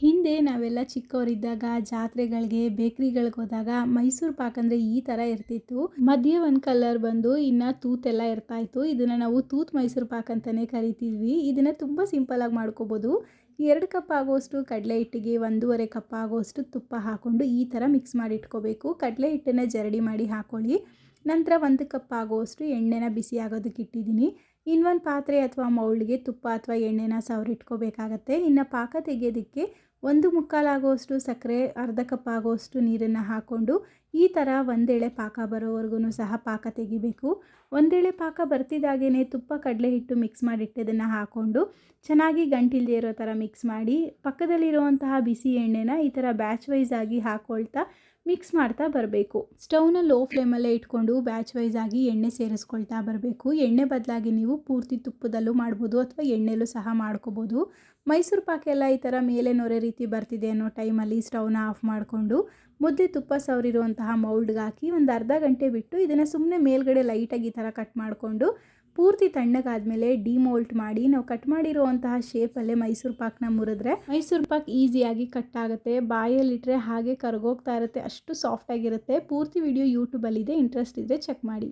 ಹಿಂದೆ ನಾವೆಲ್ಲ ಚಿಕ್ಕವರಿದ್ದಾಗ ಜಾತ್ರೆಗಳಿಗೆ ಬೇಕ್ರಿಗಳಿಗೆ ಹೋದಾಗ ಮೈಸೂರು ಪಾಕ್ ಅಂದರೆ ಈ ಥರ ಇರ್ತಿತ್ತು. ಮಧ್ಯೆ ಒಂದು ಕಲರ್ ಬಂದು ಇನ್ನು ತೂತೆಲ್ಲ ಇರ್ತಾ ಇತ್ತು. ಇದನ್ನು ನಾವು ತೂತ್ ಮೈಸೂರು ಪಾಕ್ ಅಂತಲೇ ಕರಿತಿದ್ವಿ. ಇದನ್ನು ತುಂಬ ಸಿಂಪಲಾಗಿ ಮಾಡ್ಕೋಬೋದು. 2 ಕಪ್ ಆಗುವಷ್ಟು ಕಡಲೆ ಹಿಟ್ಟಿಗೆ 1.5 ಕಪ್ ಆಗುವಷ್ಟು ತುಪ್ಪ ಹಾಕ್ಕೊಂಡು ಈ ಥರ ಮಿಕ್ಸ್ ಮಾಡಿ ಇಟ್ಕೋಬೇಕು. ಕಡಲೆ ಹಿಟ್ಟನ್ನು ಜರಡಿ ಮಾಡಿ ಹಾಕ್ಕೊಳ್ಳಿ. ನಂತರ 1 ಕಪ್ ಆಗುವಷ್ಟು ಎಣ್ಣೆನ ಬಿಸಿ ಆಗೋದಕ್ಕೆ ಇಟ್ಟಿದ್ದೀನಿ. ಇನ್ನೊಂದು ಪಾತ್ರೆ ಅಥವಾ ಮೌಲ್ಡ್ಗೆ ತುಪ್ಪ ಅಥವಾ ಎಣ್ಣೆನ ಸವರಿಟ್ಕೋಬೇಕಾಗತ್ತೆ. ಇನ್ನು ಪಾಕ ತೆಗೆಯೋದಕ್ಕೆ 1/4 ಆಗುವಷ್ಟು ಸಕ್ಕರೆ, ಅರ್ಧ ಕಪ್ ಆಗುವಷ್ಟು ನೀರನ್ನು ಹಾಕ್ಕೊಂಡು ಈ ಥರ ಒಂದೆಳೆ ಪಾಕ ಬರೋವರೆಗೂ ಸಹ ಪಾಕ ತೆಗಿಬೇಕು. ಒಂದೆಳೆ ಪಾಕ ಬರ್ತಿದ್ದಾಗೇ ತುಪ್ಪ ಕಡಲೆ ಹಿಟ್ಟು ಮಿಕ್ಸ್ ಮಾಡಿಟ್ಟಿದ್ದನ್ನು ಹಾಕ್ಕೊಂಡು ಚೆನ್ನಾಗಿ ಗಂಟಿಲ್ಲದೆ ಇರೋ ಥರ ಮಿಕ್ಸ್ ಮಾಡಿ ಪಕ್ಕದಲ್ಲಿರುವಂತಹ ಬಿಸಿ ಎಣ್ಣೆನ ಈ ಥರ ಬ್ಯಾಚ್ ವೈಸ್ ಆಗಿ ಹಾಕ್ಕೊಳ್ತಾ ಮಿಕ್ಸ್ ಮಾಡ್ತಾ ಬರಬೇಕು. ಸ್ಟವ್ನ ಲೋ ಫ್ಲೇಮಲ್ಲೇ ಇಟ್ಕೊಂಡು ಬ್ಯಾಚ್ ವೈಸ್ ಆಗಿ ಎಣ್ಣೆ ಸೇರಿಸ್ಕೊಳ್ತಾ ಬರಬೇಕು. ಎಣ್ಣೆ ಬದಲಾಗಿ ನೀವು ಪೂರ್ತಿ ತುಪ್ಪದಲ್ಲೂ ಮಾಡ್ಬೋದು ಅಥವಾ ಎಣ್ಣೆಲೂ ಸಹ ಮಾಡ್ಕೋಬೋದು. ಮೈಸೂರು ಪಾಕ ಎಲ್ಲ ಈ ಥರ ಮೇಲೆ ನೊರೆ ರೀತಿ ಬರ್ತಿದೆ ಅನ್ನೋ ಟೈಮಲ್ಲಿ ಸ್ಟವ್ನ ಆಫ್ ಮಾಡಿಕೊಂಡು ಮುದ್ದೆ ತುಪ್ಪ ಸವರಿರುವಂತಹ ಮೌಲ್ಡ್ಗೆ ಹಾಕಿ ಒಂದು ಅರ್ಧ ಗಂಟೆ ಬಿಟ್ಟು ಇದನ್ನು ಸುಮ್ಮನೆ ಮೇಲ್ಗಡೆ ಲೈಟಾಗಿ ಈ ಥರ ಕಟ್ ಮಾಡಿಕೊಂಡು ಪೂರ್ತಿ ತಣ್ಣಗಾದ್ಮೇಲೆ ಡಿಮೋಲ್ಟ್ ಮಾಡಿ ನಾವು ಕಟ್ ಮಾಡಿರುವಂತಹ ಶೇಪಲ್ಲೇ ಮೈಸೂರು ಪಾಕನ್ನ ಮುರಿದ್ರೆ ಮೈಸೂರು ಪಾಕ್ ಈಸಿಯಾಗಿ ಕಟ್ ಆಗುತ್ತೆ. ಬಾಯಲ್ಲಿಟ್ಟರೆ ಹಾಗೆ ಕರಗೋಗ್ತಾ ಇರುತ್ತೆ, ಅಷ್ಟು ಸಾಫ್ಟಾಗಿರುತ್ತೆ. ಪೂರ್ತಿ ವಿಡಿಯೋ ಯೂಟ್ಯೂಬಲ್ಲಿದೆ, ಇಂಟ್ರೆಸ್ಟ್ ಇದ್ದರೆ ಚೆಕ್ ಮಾಡಿ.